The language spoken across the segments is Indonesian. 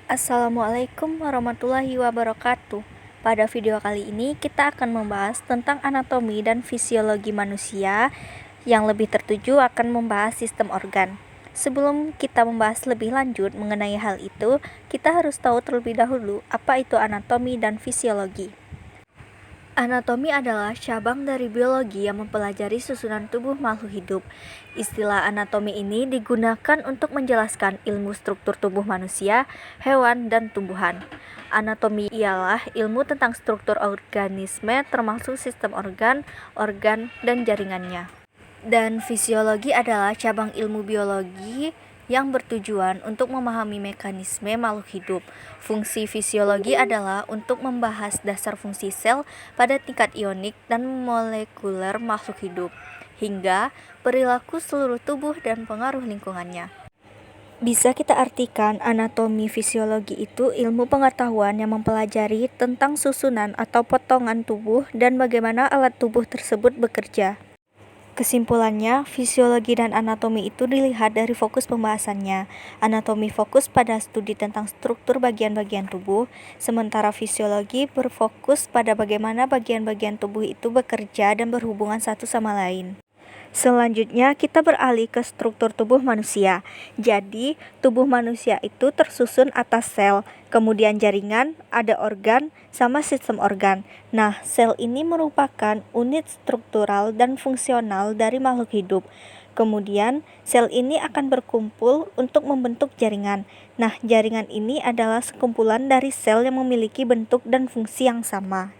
Assalamualaikum warahmatullahi wabarakatuh. Pada video kali ini kita akan membahas tentang anatomi dan fisiologi manusia, yang lebih tertuju akan membahas sistem organ. Sebelum kita membahas lebih lanjut mengenai hal itu, kita harus tahu terlebih dahulu apa itu anatomi dan fisiologi. Anatomi adalah cabang dari biologi yang mempelajari susunan tubuh makhluk hidup. Istilah anatomi ini digunakan untuk menjelaskan ilmu struktur tubuh manusia, hewan, dan tumbuhan. Anatomi ialah ilmu tentang struktur organisme termasuk sistem organ, dan jaringannya. Dan fisiologi adalah cabang ilmu biologi yang bertujuan untuk memahami mekanisme makhluk hidup. Fungsi fisiologi adalah untuk membahas dasar fungsi sel pada tingkat ionik dan molekuler makhluk hidup, hingga perilaku seluruh tubuh dan pengaruh lingkungannya. Bisa kita artikan anatomi fisiologi itu ilmu pengetahuan yang mempelajari tentang susunan atau potongan tubuh dan bagaimana alat tubuh tersebut bekerja. Kesimpulannya, fisiologi dan anatomi itu dilihat dari fokus pembahasannya. Anatomi fokus pada studi tentang struktur bagian-bagian tubuh, sementara fisiologi berfokus pada bagaimana bagian-bagian tubuh itu bekerja dan berhubungan satu sama lain. Selanjutnya, kita beralih ke struktur tubuh manusia. Jadi, tubuh manusia itu tersusun atas sel, kemudian jaringan, ada organ, sama sistem organ. Nah, sel ini merupakan unit struktural dan fungsional dari makhluk hidup. Kemudian, sel ini akan berkumpul untuk membentuk jaringan. Nah, jaringan ini adalah sekumpulan dari sel yang memiliki bentuk dan fungsi yang sama.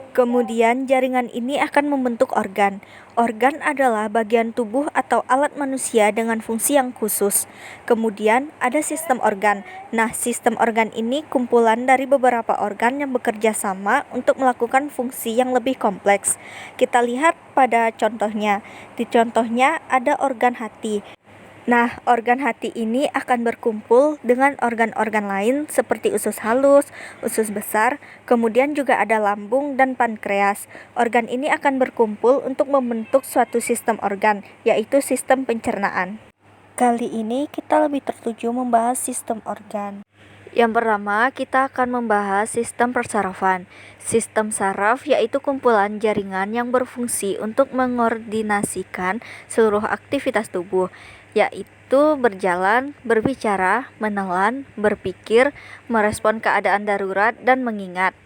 Kemudian jaringan ini akan membentuk organ. Organ adalah bagian tubuh atau alat manusia dengan fungsi yang khusus. Kemudian ada sistem organ. Nah, sistem organ ini kumpulan dari beberapa organ yang bekerja sama untuk melakukan fungsi yang lebih kompleks. Kita lihat pada contohnya. Di contohnya ada organ hati. Nah, organ hati ini akan berkumpul dengan organ-organ lain seperti usus halus, usus besar, kemudian juga ada lambung dan pankreas. Organ ini akan berkumpul untuk membentuk suatu sistem organ, yaitu sistem pencernaan. Kali ini kita lebih tertuju membahas sistem organ. Yang pertama, kita akan membahas sistem persarafan. Sistem saraf yaitu kumpulan jaringan yang berfungsi untuk mengordinasikan seluruh aktivitas tubuh, yaitu berjalan, berbicara, menelan, berpikir, merespon keadaan darurat, dan mengingat.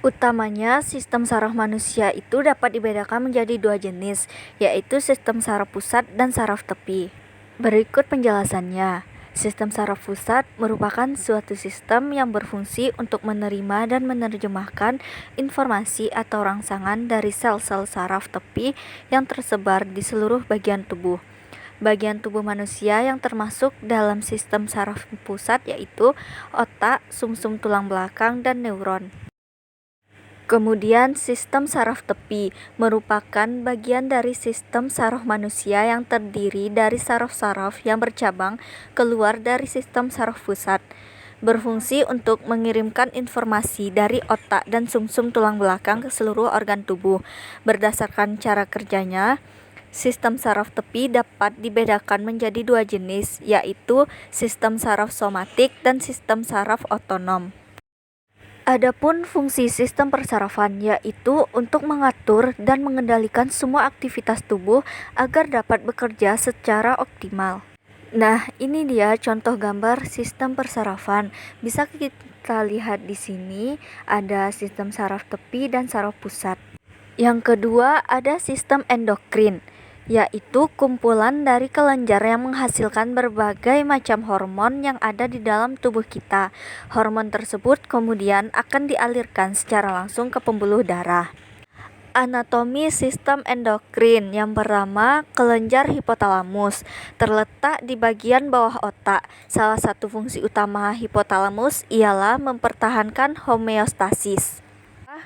Utamanya, sistem saraf manusia itu dapat dibedakan menjadi dua jenis, yaitu sistem saraf pusat dan saraf tepi. Berikut penjelasannya. Sistem saraf pusat merupakan suatu sistem yang berfungsi untuk menerima dan menerjemahkan informasi atau rangsangan dari sel-sel saraf tepi yang tersebar di seluruh bagian tubuh. Bagian tubuh manusia yang termasuk dalam sistem saraf pusat yaitu otak, sumsum tulang belakang, dan neuron. Kemudian sistem saraf tepi merupakan bagian dari sistem saraf manusia yang terdiri dari saraf-saraf yang bercabang keluar dari sistem saraf pusat, berfungsi untuk mengirimkan informasi dari otak dan sumsum tulang belakang ke seluruh organ tubuh. Berdasarkan cara kerjanya, sistem saraf tepi dapat dibedakan menjadi dua jenis, yaitu sistem saraf somatik dan sistem saraf otonom. Adapun fungsi sistem persarafan yaitu untuk mengatur dan mengendalikan semua aktivitas tubuh agar dapat bekerja secara optimal. Nah, ini dia contoh gambar sistem persarafan. Bisa kita lihat di sini ada sistem saraf tepi dan saraf pusat. Yang kedua ada sistem endokrin, yaitu kumpulan dari kelenjar yang menghasilkan berbagai macam hormon yang ada di dalam tubuh kita. Hormon tersebut kemudian akan dialirkan secara langsung ke pembuluh darah. Anatomi sistem endokrin. Yang pertama, kelenjar hipotalamus terletak di bagian bawah otak. Salah satu fungsi utama hipotalamus ialah mempertahankan homeostasis.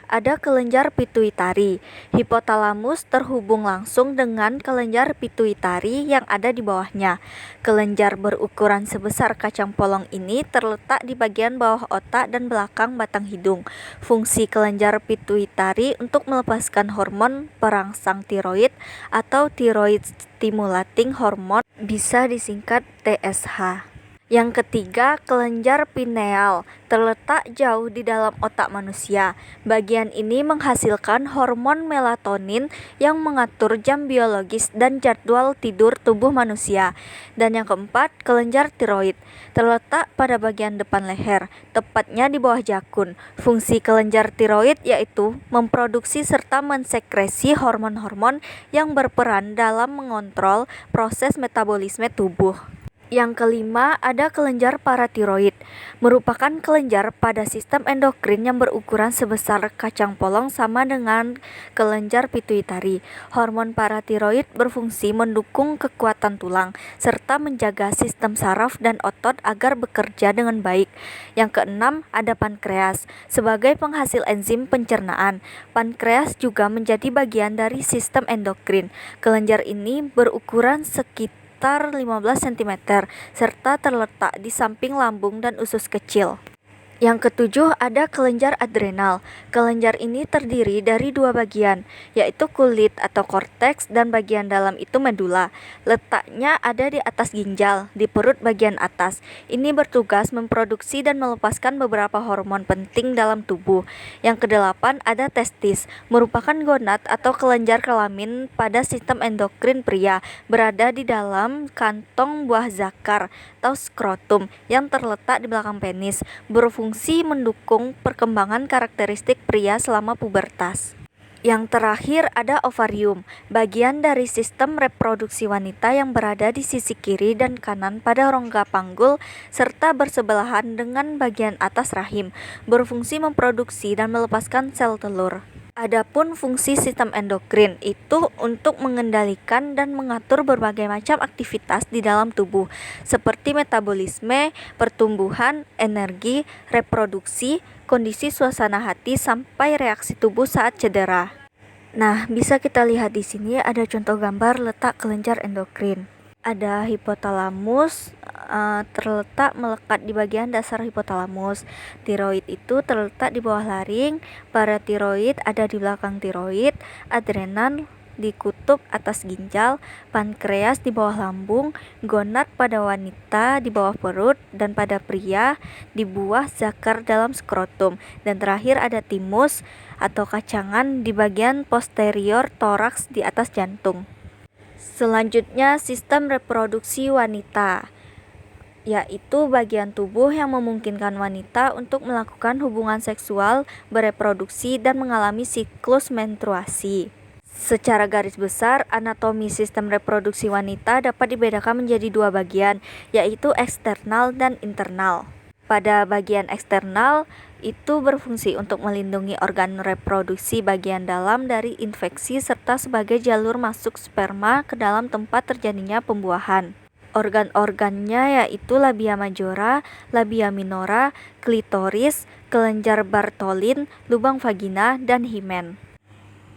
ada kelenjar pituitari. Hipotalamus terhubung langsung dengan kelenjar pituitari yang ada di bawahnya. Kelenjar berukuran sebesar kacang polong ini terletak di bagian bawah otak dan belakang batang hidung. Fungsi kelenjar pituitari untuk melepaskan hormon perangsang tiroid atau thyroid stimulating hormone, bisa disingkat TSH. Yang ketiga, kelenjar pineal terletak jauh di dalam otak manusia. Bagian ini menghasilkan hormon melatonin yang mengatur jam biologis dan jadwal tidur tubuh manusia. Dan yang keempat, kelenjar tiroid terletak pada bagian depan leher, tepatnya di bawah jakun. Fungsi kelenjar tiroid yaitu memproduksi serta mensekresi hormon-hormon yang berperan dalam mengontrol proses metabolisme tubuh. Yang kelima, ada kelenjar paratiroid, merupakan kelenjar pada sistem endokrin yang berukuran sebesar kacang polong sama dengan kelenjar pituitari. Hormon paratiroid berfungsi mendukung kekuatan tulang, serta menjaga sistem saraf dan otot agar bekerja dengan baik. Yang keenam, ada pankreas, sebagai penghasil enzim pencernaan. Pankreas juga menjadi bagian dari sistem endokrin. Kelenjar ini berukuran sekitar 15 cm, serta terletak di samping lambung dan usus kecil. Yang ketujuh, ada kelenjar adrenal. Kelenjar ini terdiri dari dua bagian, yaitu kulit atau korteks dan bagian dalam itu medula. Letaknya ada di atas ginjal, di perut bagian atas. Ini bertugas memproduksi dan melepaskan beberapa hormon penting dalam tubuh. Yang kedelapan, ada testis, merupakan gonad atau kelenjar kelamin pada sistem endokrin pria, berada di dalam kantong buah zakar atau skrotum yang terletak di belakang penis, berfungsi mendukung perkembangan karakteristik pria selama pubertas. Yang terakhir, ada ovarium, bagian dari sistem reproduksi wanita yang berada di sisi kiri dan kanan pada rongga panggul serta bersebelahan dengan bagian atas rahim, berfungsi memproduksi dan melepaskan sel telur. Adapun fungsi sistem endokrin itu untuk mengendalikan dan mengatur berbagai macam aktivitas di dalam tubuh, seperti metabolisme, pertumbuhan, energi, reproduksi, kondisi suasana hati, sampai reaksi tubuh saat cedera. Nah, bisa kita lihat di sini ada contoh gambar letak kelenjar endokrin. Ada hipotalamus, terletak melekat di bagian dasar hipotalamus. Tiroid itu terletak di bawah laring, paratiroid ada di belakang tiroid, adrenal di kutub atas ginjal, pankreas di bawah lambung, gonad pada wanita di bawah perut, dan pada pria di buah zakar dalam skrotum. Dan terakhir ada timus atau kacangan di bagian posterior toraks di atas jantung. Selanjutnya, sistem reproduksi wanita, yaitu bagian tubuh yang memungkinkan wanita untuk melakukan hubungan seksual, bereproduksi, dan mengalami siklus menstruasi. Secara garis besar, anatomi sistem reproduksi wanita dapat dibedakan menjadi dua bagian, yaitu eksternal dan internal. Pada bagian eksternal, itu berfungsi untuk melindungi organ reproduksi bagian dalam dari infeksi serta sebagai jalur masuk sperma ke dalam tempat terjadinya pembuahan. Organ-organnya yaitu labia majora, labia minora, klitoris, kelenjar Bartholin, lubang vagina, dan himen.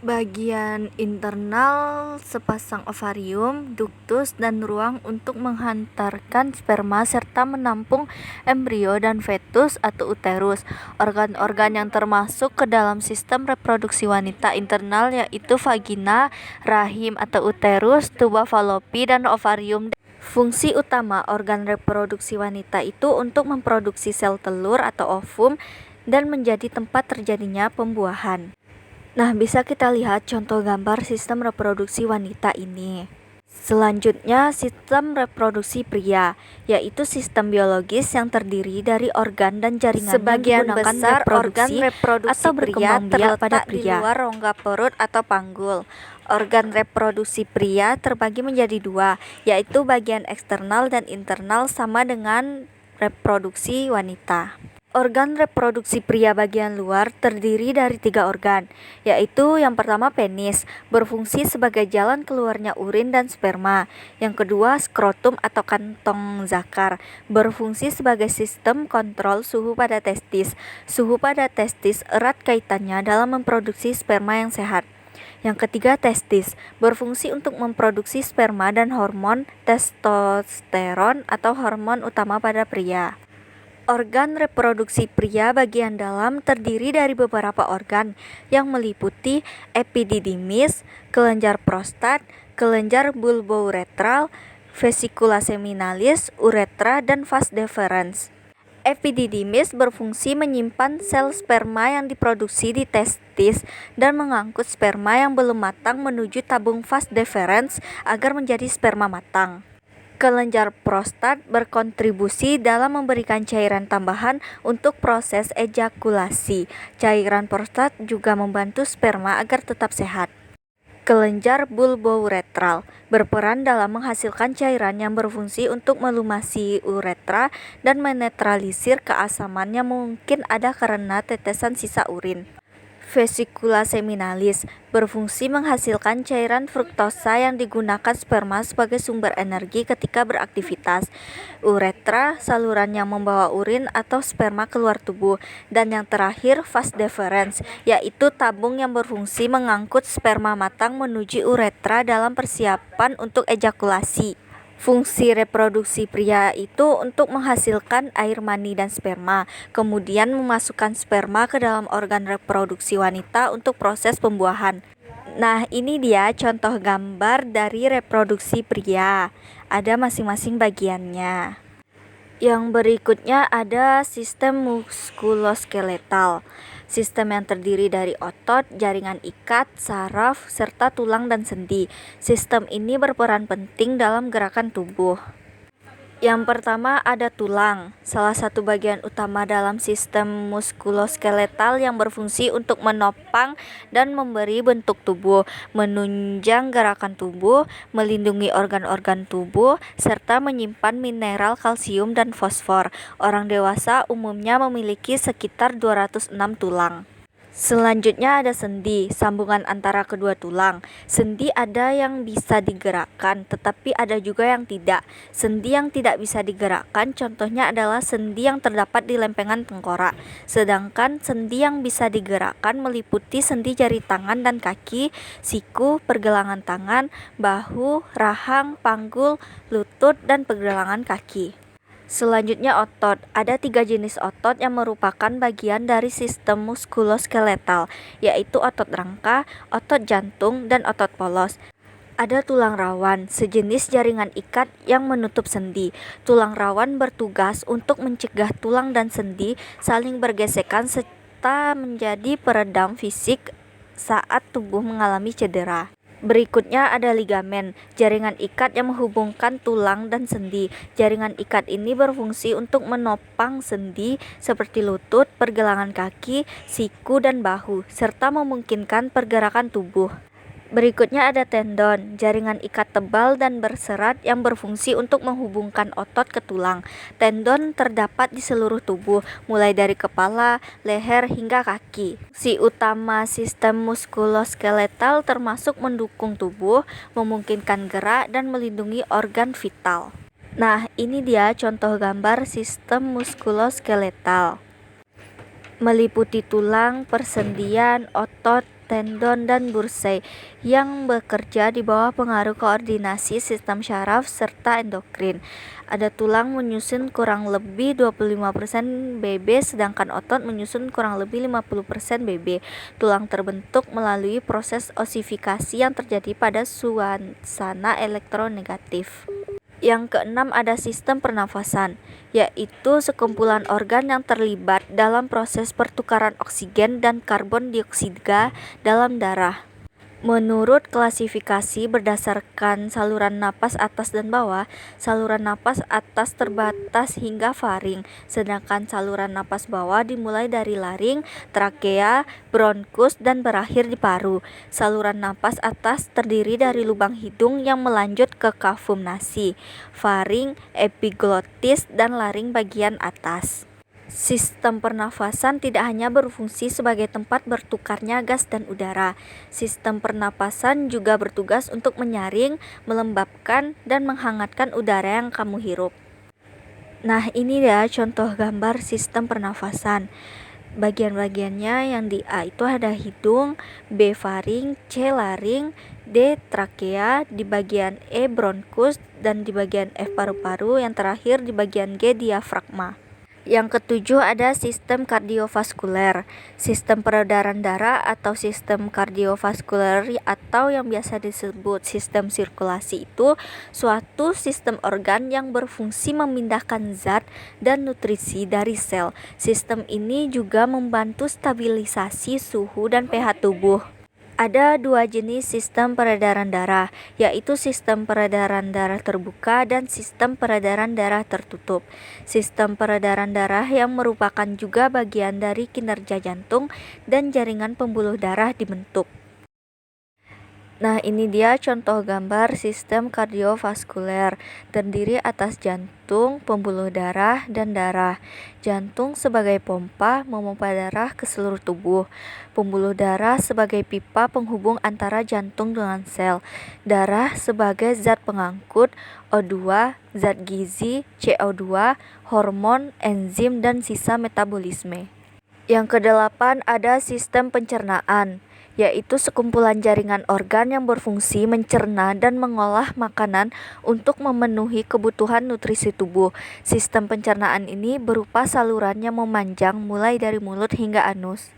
Bagian internal, sepasang ovarium, duktus, dan ruang untuk menghantarkan sperma serta menampung embrio dan fetus atau uterus. Organ-organ yang termasuk ke dalam sistem reproduksi wanita internal yaitu vagina, rahim atau uterus, tuba falopi, dan ovarium. Fungsi utama organ reproduksi wanita itu untuk memproduksi sel telur atau ovum dan menjadi tempat terjadinya pembuahan. Nah, bisa kita lihat contoh gambar sistem reproduksi wanita ini. Selanjutnya, sistem reproduksi pria, yaitu sistem biologis yang terdiri dari organ dan jaringan. Sebagian besar organ reproduksi atau berkembang biak pada pria di luar rongga perut atau panggul. Organ reproduksi pria terbagi menjadi dua, yaitu bagian eksternal dan internal sama dengan reproduksi wanita. Organ reproduksi pria bagian luar terdiri dari 3 organ, yaitu yang pertama penis, berfungsi sebagai jalan keluarnya urin dan sperma. Yang kedua skrotum atau kantong zakar, berfungsi sebagai sistem kontrol suhu pada testis. Suhu pada testis erat kaitannya dalam memproduksi sperma yang sehat. Yang ketiga testis, berfungsi untuk memproduksi sperma dan hormon testosteron atau hormon utama pada pria. Organ reproduksi pria bagian dalam terdiri dari beberapa organ yang meliputi epididymis, kelenjar prostat, kelenjar bulbouretral, vesicula seminalis, uretra, dan vas deferens. Epididymis berfungsi menyimpan sel sperma yang diproduksi di testis dan mengangkut sperma yang belum matang menuju tabung vas deferens agar menjadi sperma matang. Kelenjar prostat berkontribusi dalam memberikan cairan tambahan untuk proses ejakulasi. Cairan prostat juga membantu sperma agar tetap sehat. Kelenjar bulbouretral berperan dalam menghasilkan cairan yang berfungsi untuk melumasi uretra dan menetralisir keasaman yang mungkin ada karena tetesan sisa urin. Vesicula seminalis berfungsi menghasilkan cairan fruktosa yang digunakan sperma sebagai sumber energi ketika beraktivitas. Uretra, saluran yang membawa urin atau sperma keluar tubuh. Dan yang terakhir, vas deferens, yaitu tabung yang berfungsi mengangkut sperma matang menuju uretra dalam persiapan untuk ejakulasi. Fungsi reproduksi pria itu untuk menghasilkan air mani dan sperma, kemudian memasukkan sperma ke dalam organ reproduksi wanita untuk proses pembuahan. Nah, ini dia contoh gambar dari reproduksi pria. Ada masing-masing bagiannya. Yang berikutnya ada sistem muskuloskeletal. Sistem yang terdiri dari otot, jaringan ikat, saraf, serta tulang dan sendi. Sistem ini berperan penting dalam gerakan tubuh. Yang pertama ada tulang, salah satu bagian utama dalam sistem muskuloskeletal yang berfungsi untuk menopang dan memberi bentuk tubuh, menunjang gerakan tubuh, melindungi organ-organ tubuh, serta menyimpan mineral kalsium dan fosfor. Orang dewasa umumnya memiliki sekitar 206 tulang. Selanjutnya ada sendi, sambungan antara kedua tulang. Sendi ada yang bisa digerakkan, tetapi ada juga yang tidak. Sendi yang tidak bisa digerakkan contohnya adalah sendi yang terdapat di lempengan tengkorak. Sedangkan sendi yang bisa digerakkan meliputi sendi jari tangan dan kaki, siku, pergelangan tangan, bahu, rahang, panggul, lutut, dan pergelangan kaki. Selanjutnya otot. Ada 3 jenis otot yang merupakan bagian dari sistem muskuloskeletal, yaitu otot rangka, otot jantung, dan otot polos. Ada tulang rawan, sejenis jaringan ikat yang menutup sendi. Tulang rawan bertugas untuk mencegah tulang dan sendi saling bergesekan serta menjadi peredam fisik saat tubuh mengalami cedera. Berikutnya ada ligamen, jaringan ikat yang menghubungkan tulang dan sendi. Jaringan ikat ini berfungsi untuk menopang sendi seperti lutut, pergelangan kaki, siku, dan bahu, serta memungkinkan pergerakan tubuh. Berikutnya ada tendon, jaringan ikat tebal dan berserat yang berfungsi untuk menghubungkan otot ke tulang. Tendon terdapat di seluruh tubuh, mulai dari kepala, leher, hingga kaki. Fungsi utama sistem muskuloskeletal termasuk mendukung tubuh, memungkinkan gerak, dan melindungi organ vital. Nah, ini dia contoh gambar sistem muskuloskeletal. Meliputi tulang, persendian, otot, tendon, dan bursai yang bekerja di bawah pengaruh koordinasi sistem syaraf serta endokrin. Ada tulang menyusun kurang lebih 25% BB, sedangkan otot menyusun kurang lebih 50% BB. Tulang terbentuk melalui proses osifikasi yang terjadi pada suasana elektronegatif. Yang keenam ada sistem pernafasan, yaitu sekumpulan organ yang terlibat dalam proses pertukaran oksigen dan karbon dioksida dalam darah. Menurut klasifikasi berdasarkan saluran napas atas dan bawah, saluran napas atas terbatas hingga faring, sedangkan saluran napas bawah dimulai dari laring, trakea, bronkus, dan berakhir di paru. Saluran napas atas terdiri dari lubang hidung yang melanjut ke kafum nasi, faring, epiglotis, dan laring bagian atas. Sistem pernafasan tidak hanya berfungsi sebagai tempat bertukarnya gas dan udara. Sistem pernapasan juga bertugas untuk menyaring, melembabkan, dan menghangatkan udara yang kamu hirup. Nah, ini ya contoh gambar sistem pernafasan. Bagian-bagiannya yang di A itu ada hidung, B faring, C laring, D trakea, di bagian E bronkus, dan di bagian F paru-paru, yang terakhir di bagian G diafragma. Yang ketujuh ada sistem kardiovaskuler. Sistem peredaran darah atau sistem kardiovaskuler atau yang biasa disebut sistem sirkulasi itu suatu sistem organ yang berfungsi memindahkan zat dan nutrisi dari sel. Sistem ini juga membantu stabilisasi suhu dan pH tubuh. Ada dua jenis sistem peredaran darah, yaitu sistem peredaran darah terbuka dan sistem peredaran darah tertutup. Sistem peredaran darah yang merupakan juga bagian dari kinerja jantung dan jaringan pembuluh darah dibentuk. Nah, ini dia contoh gambar sistem kardiovaskuler, terdiri atas jantung, pembuluh darah, dan darah. Jantung sebagai pompa memompa darah ke seluruh tubuh. Pembuluh darah sebagai pipa penghubung antara jantung dengan sel. Darah sebagai zat pengangkut, O2, zat gizi, CO2, hormon, enzim, dan sisa metabolisme. Yang kedelapan ada sistem pencernaan, yaitu sekumpulan jaringan organ yang berfungsi mencerna dan mengolah makanan untuk memenuhi kebutuhan nutrisi tubuh. Sistem pencernaan ini berupa saluran yang memanjang mulai dari mulut hingga anus.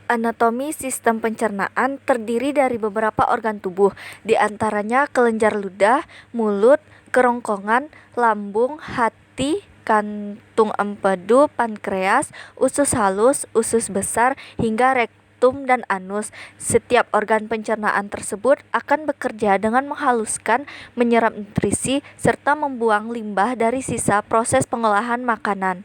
Anatomi sistem pencernaan terdiri dari beberapa organ tubuh, di antaranya kelenjar ludah, mulut, kerongkongan, lambung, hati, kantung empedu, pankreas, usus halus, usus besar, hingga rektum dan anus. Setiap organ pencernaan tersebut akan bekerja dengan menghaluskan, menyerap nutrisi, serta membuang limbah dari sisa proses pengolahan makanan.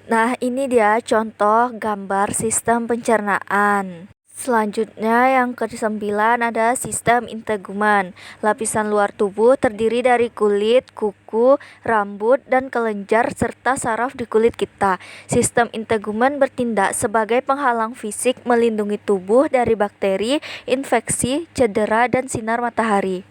Nah, ini dia contoh gambar sistem pencernaan. Selanjutnya yang ke-9 ada sistem integumen. Lapisan luar tubuh terdiri dari kulit, kuku, rambut, dan kelenjar serta saraf di kulit kita. Sistem integumen bertindak sebagai penghalang fisik melindungi tubuh dari bakteri, infeksi, cedera, dan sinar matahari.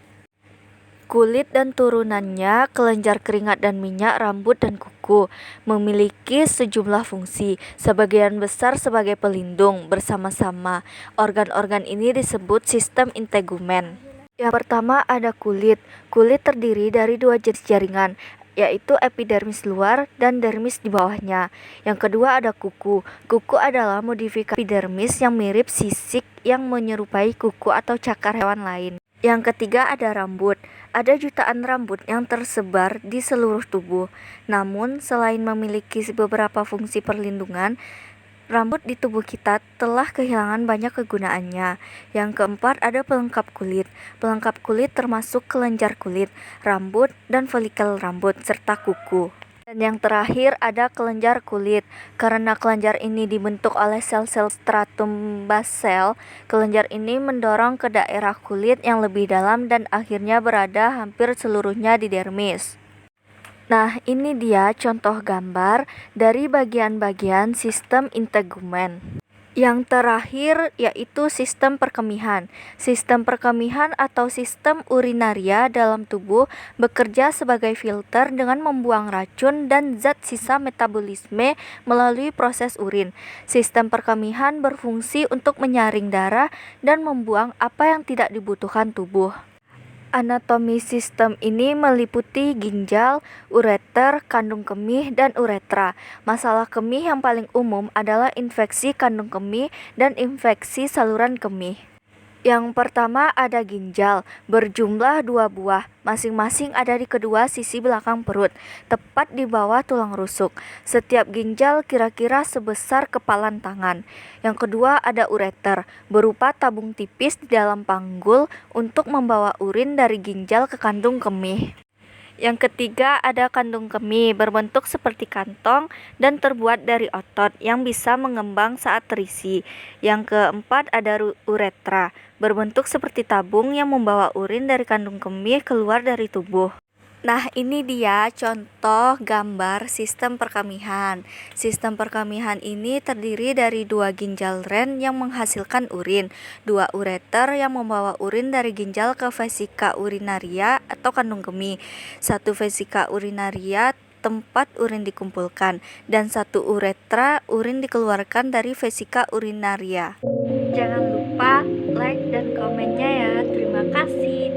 Kulit dan turunannya, kelenjar keringat dan minyak, rambut dan kuku, memiliki sejumlah fungsi, sebagian besar sebagai pelindung bersama-sama. Organ-organ ini disebut sistem integumen. Yang pertama ada kulit. Kulit terdiri dari dua jenis jaringan, yaitu epidermis luar dan dermis di bawahnya. Yang kedua ada kuku. Kuku adalah modifikasi epidermis yang mirip sisik yang menyerupai kuku atau cakar hewan lain. Yang ketiga ada rambut. Ada jutaan rambut yang tersebar di seluruh tubuh. Namun, selain memiliki beberapa fungsi perlindungan, rambut di tubuh kita telah kehilangan banyak kegunaannya. Yang keempat ada pelengkap kulit. Pelengkap kulit termasuk kelenjar kulit, rambut, dan folikel rambut, serta kuku. Dan yang terakhir ada kelenjar kulit. Karena kelenjar ini dibentuk oleh sel-sel stratum basal, kelenjar ini mendorong ke daerah kulit yang lebih dalam dan akhirnya berada hampir seluruhnya di dermis. Nah, ini dia contoh gambar dari bagian-bagian sistem integumen. Yang terakhir yaitu sistem perkemihan. Sistem perkemihan atau sistem urinaria dalam tubuh bekerja sebagai filter dengan membuang racun dan zat sisa metabolisme melalui proses urin. Sistem perkemihan berfungsi untuk menyaring darah dan membuang apa yang tidak dibutuhkan tubuh. Anatomi sistem ini meliputi ginjal, ureter, kandung kemih, dan uretra. Masalah kemih yang paling umum adalah infeksi kandung kemih dan infeksi saluran kemih. Yang pertama ada ginjal, berjumlah 2 buah, masing-masing ada di kedua sisi belakang perut, tepat di bawah tulang rusuk. Setiap ginjal kira-kira sebesar kepalan tangan. Yang kedua ada ureter, berupa tabung tipis di dalam panggul untuk membawa urin dari ginjal ke kandung kemih. Yang ketiga ada kandung kemih, berbentuk seperti kantong dan terbuat dari otot yang bisa mengembang saat terisi. Yang keempat ada uretra, berbentuk seperti tabung yang membawa urin dari kandung kemih keluar dari tubuh. Nah, ini dia contoh gambar sistem perkamihan. Sistem perkamihan ini terdiri dari dua ginjal ren yang menghasilkan urin, dua ureter yang membawa urin dari ginjal ke vesika urinaria atau kandung kemih, satu vesika urinaria tempat urin dikumpulkan, dan satu uretra urin dikeluarkan dari vesika urinaria. Jangan lupa like dan komennya ya. Terima kasih.